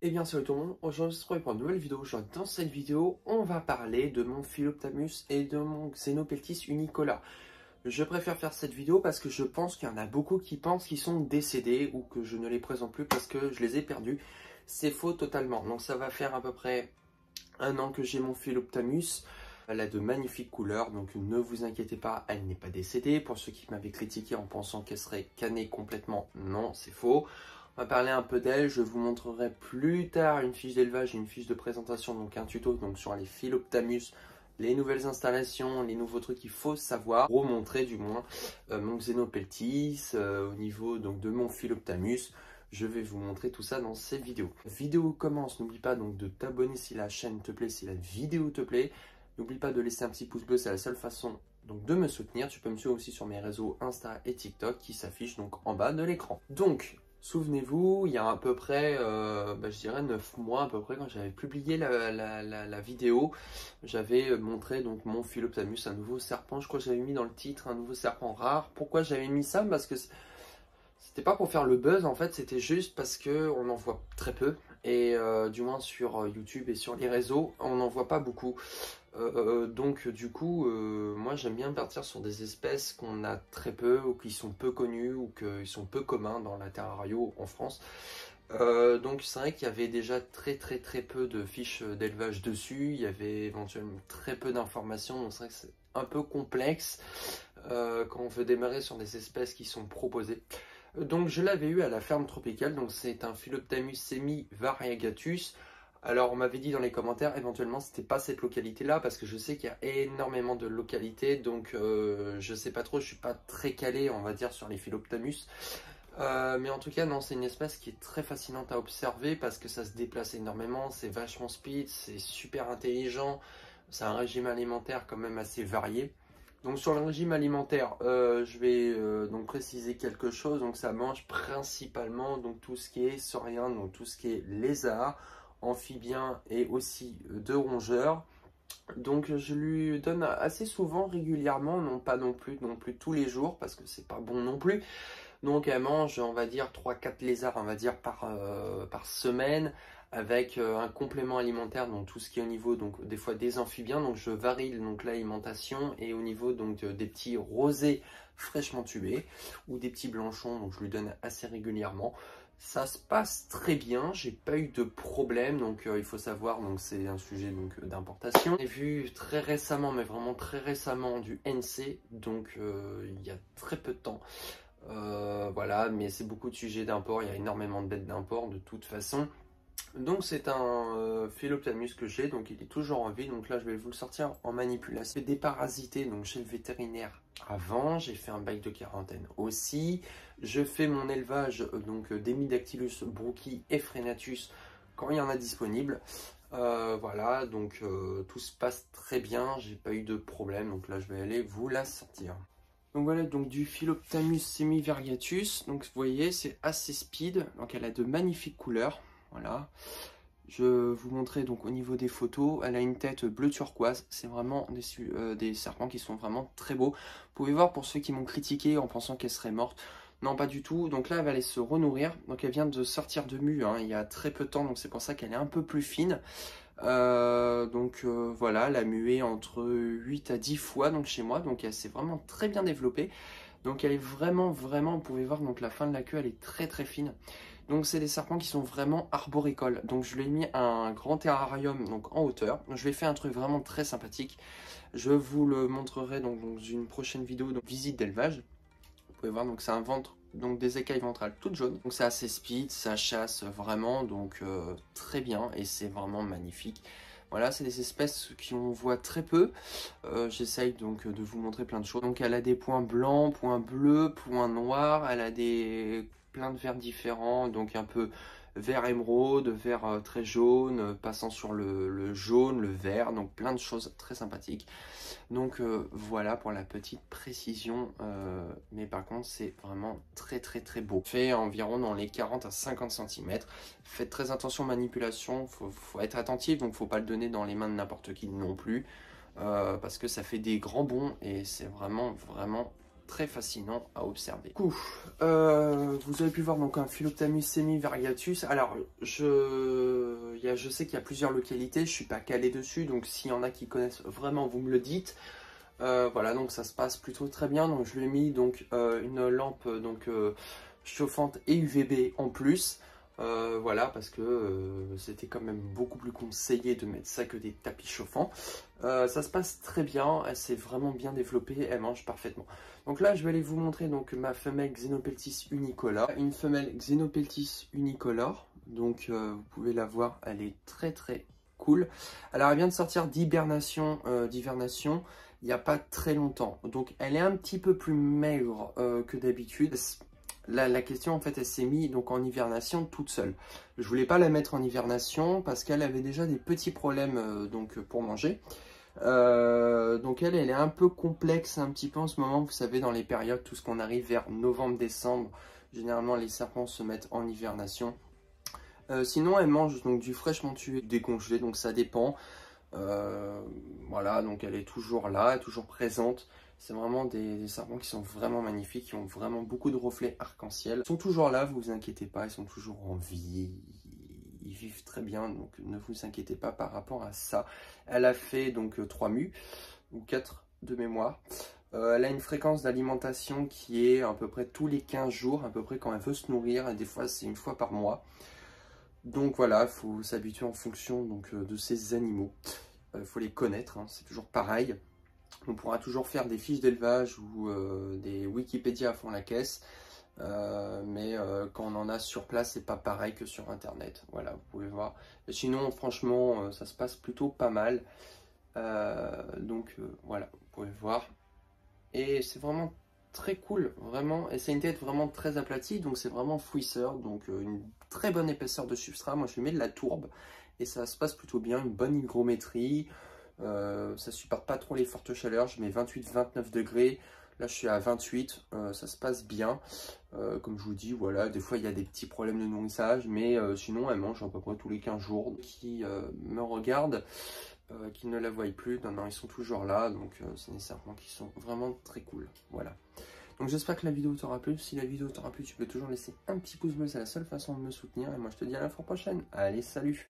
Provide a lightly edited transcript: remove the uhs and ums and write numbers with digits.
Et bien salut tout le monde, aujourd'hui on se retrouve pour une nouvelle vidéo. Dans cette vidéo, on va parler de mon Philoptamus et de mon Xenopeltis unicolor. Je préfère faire cette vidéo parce que je pense qu'il y en a beaucoup qui pensent qu'ils sont décédés ou que je ne les présente plus parce que je les ai perdus. C'est faux totalement, donc ça va faire à peu près un an que j'ai mon Philoptamus. Elle a de magnifiques couleurs, donc ne vous inquiétez pas, elle n'est pas décédée. Pour ceux qui m'avaient critiqué en pensant qu'elle serait canée complètement, non, c'est faux. On va parler un peu d'elle, je vous montrerai plus tard une fiche d'élevage et une fiche de présentation, donc un tuto donc sur les Philoptamus, les nouvelles installations, les nouveaux trucs qu'il faut savoir, remontrer du moins mon Xenopeltis, au niveau donc de mon Philoptamus. Je vais vous montrer tout ça dans cette vidéo. La vidéo commence, n'oublie pas donc de t'abonner si la chaîne te plaît, si la vidéo te plaît. N'oublie pas de laisser un petit pouce bleu, c'est la seule façon donc de me soutenir. Tu peux me suivre aussi sur mes réseaux Insta et TikTok qui s'affichent donc en bas de l'écran. Donc, souvenez-vous, il y a à peu près, je dirais 9 mois à peu près, quand j'avais publié la vidéo, j'avais montré donc mon Philoptamus, un nouveau serpent. Je crois que j'avais mis dans le titre un nouveau serpent rare. Pourquoi j'avais mis ça? Parce que c'était pas pour faire le buzz, en fait, c'était juste parce que on en voit très peu. Et du moins sur YouTube et sur les réseaux, on n'en voit pas beaucoup. Donc du coup, moi j'aime bien partir sur des espèces qu'on a très peu ou qui sont peu connues ou qui sont peu communs dans la terrario en France. Donc c'est vrai qu'il y avait déjà très peu de fiches d'élevage dessus, il y avait éventuellement très peu d'informations, donc c'est vrai que c'est un peu complexe quand on veut démarrer sur des espèces qui sont proposées. Donc je l'avais eu à la ferme tropicale, donc c'est un Philoptamus semi-variegatus. Alors on m'avait dit dans les commentaires, éventuellement c'était pas cette localité-là, parce que je sais qu'il y a énormément de localités, donc je sais pas trop, je suis pas très calé on va dire sur les Philoptamus. Mais en tout cas non, c'est une espèce qui est très fascinante à observer parce que ça se déplace énormément, c'est vachement speed, c'est super intelligent, c'est un régime alimentaire quand même assez varié. Donc sur le régime alimentaire, je vais donc préciser quelque chose. Donc ça mange principalement donc tout ce qui est saurien, donc tout ce qui est lézard, amphibien et aussi de rongeurs. Donc je lui donne assez souvent, régulièrement, non pas non plus tous les jours parce que c'est pas bon non plus. Donc elle mange, on va dire 3-4 lézards, on va dire par semaine, avec un complément alimentaire, donc tout ce qui est au niveau donc des fois des amphibiens. Donc je varie donc l'alimentation et au niveau donc des petits rosés fraîchement tués ou des petits blanchons, donc je lui donne assez régulièrement. Ça se passe très bien, j'ai pas eu de problème, donc il faut savoir, donc c'est un sujet donc d'importation. J'ai vu très récemment, mais vraiment très récemment, du NC, donc il y a très peu de temps. Voilà, mais c'est beaucoup de sujets d'import, il y a énormément de bêtes d'import de toute façon. Donc c'est un Philoptamus que j'ai, donc il est toujours en vie, donc là je vais vous le sortir en manipulation. J'ai déparasité donc chez le vétérinaire avant, j'ai fait un bail de quarantaine aussi. Je fais mon élevage donc d'Hemidactylus brooki et Phrenatus quand il y en a disponible. Voilà, donc tout se passe très bien, j'ai pas eu de problème, donc là je vais aller vous la sortir. Donc voilà, donc du Philoptamus semi-variegatus, donc vous voyez c'est assez speed, donc elle a de magnifiques couleurs. Voilà, je vous montrer donc au niveau des photos, elle a une tête bleu turquoise, c'est vraiment des serpents qui sont vraiment très beaux. Vous pouvez voir pour ceux qui m'ont critiqué en pensant qu'elle serait morte, non pas du tout, donc là elle va aller se renourrir, donc elle vient de sortir de mue il y a très peu de temps, donc c'est pour ça qu'elle est un peu plus fine. Voilà, elle a mué entre 8 à 10 fois donc chez moi, donc elle s'est vraiment très bien développée. Donc elle est vraiment, vous pouvez voir donc la fin de la queue, elle est très fine. Donc c'est des serpents qui sont vraiment arboricoles. Donc je lui ai mis un grand terrarium donc en hauteur. Donc, je vais faire un truc vraiment très sympathique. Je vous le montrerai donc dans une prochaine vidéo, donc visite d'élevage. Vous pouvez voir donc c'est un ventre, donc des écailles ventrales toutes jaunes. Donc c'est assez speed, ça chasse vraiment, donc très bien et c'est vraiment magnifique. Voilà, c'est des espèces qu'on voit très peu. J'essaye donc de vous montrer plein de choses. Donc elle a des points blancs, points bleus, points noirs. Elle a plein de verts différents, donc un peu vert émeraude, vert très jaune, passant sur le jaune, le vert, donc plein de choses très sympathiques. Donc voilà pour la petite précision, mais par contre c'est vraiment très beau. Fait environ dans les 40 à 50 cm. Faites très attention aux manipulations, faut être attentif, donc faut pas le donner dans les mains de n'importe qui non plus, parce que ça fait des grands bonds et c'est vraiment très fascinant à observer. Du coup, vous avez pu voir donc un Philoptamus semivariatus. Alors, je sais qu'il y a plusieurs localités, je suis pas calé dessus, donc s'il y en a qui connaissent vraiment, vous me le dites. Voilà, donc ça se passe plutôt très bien. Donc je lui ai mis donc une lampe chauffante et UVB en plus. Voilà, parce que c'était quand même beaucoup plus conseillé de mettre ça que des tapis chauffants. Ça se passe très bien, elle s'est vraiment bien développée, elle mange parfaitement. Donc là, je vais aller vous montrer donc ma femelle Xenopeltis unicolor. Une femelle Xenopeltis unicolor, donc vous pouvez la voir, elle est très très cool. Alors elle vient de sortir d'hibernation, il n'y a pas très longtemps. Donc elle est un petit peu plus maigre que d'habitude. La question en fait elle s'est mise donc en hivernation toute seule. Je voulais pas la mettre en hivernation parce qu'elle avait déjà des petits problèmes donc pour manger. Donc elle est un peu complexe un petit peu en ce moment. Vous savez, dans les périodes, tout ce qu'on arrive vers novembre-décembre, généralement les serpents se mettent en hivernation. Sinon elle mange donc du fraîchement tué décongelé, donc ça dépend. Voilà, donc elle est toujours là, elle est toujours présente. C'est vraiment des serpents qui sont vraiment magnifiques, qui ont vraiment beaucoup de reflets arc-en-ciel. Ils sont toujours là, vous inquiétez pas, ils sont toujours en vie. Ils vivent très bien, donc ne vous inquiétez pas par rapport à ça. Elle a fait donc 3 mues, ou 4 de mémoire. Elle a une fréquence d'alimentation qui est à peu près tous les 15 jours, à peu près quand elle veut se nourrir, et des fois c'est une fois par mois. Donc voilà, il faut s'habituer en fonction donc, de ces animaux. Il faut les connaître, hein, c'est toujours pareil. On pourra toujours faire des fiches d'élevage ou des Wikipédia à fond la caisse. Mais quand on en a sur place, c'est pas pareil que sur internet. Voilà, vous pouvez voir. Et sinon, franchement, ça se passe plutôt pas mal. Voilà, vous pouvez voir. Et c'est vraiment très cool, vraiment. Et c'est une tête vraiment très aplatie, donc c'est vraiment fouisseur. Donc une très bonne épaisseur de substrat. Moi, je lui mets de la tourbe et ça se passe plutôt bien. Une bonne hygrométrie. Ça supporte pas trop les fortes chaleurs. Je mets 28-29 degrés. Là, je suis à 28, ça se passe bien. Comme je vous dis, voilà, des fois, il y a des petits problèmes de nourrissage, mais sinon, elle mange à peu près tous les 15 jours. Qui me regardent, qui ne la voient plus, non, ils sont toujours là. Donc, c'est des serpents qui sont vraiment très cool. Voilà. Donc, j'espère que la vidéo t'aura plu. Si la vidéo t'aura plu, tu peux toujours laisser un petit pouce bleu. C'est la seule façon de me soutenir. Et moi, je te dis à la fois prochaine. Allez, salut!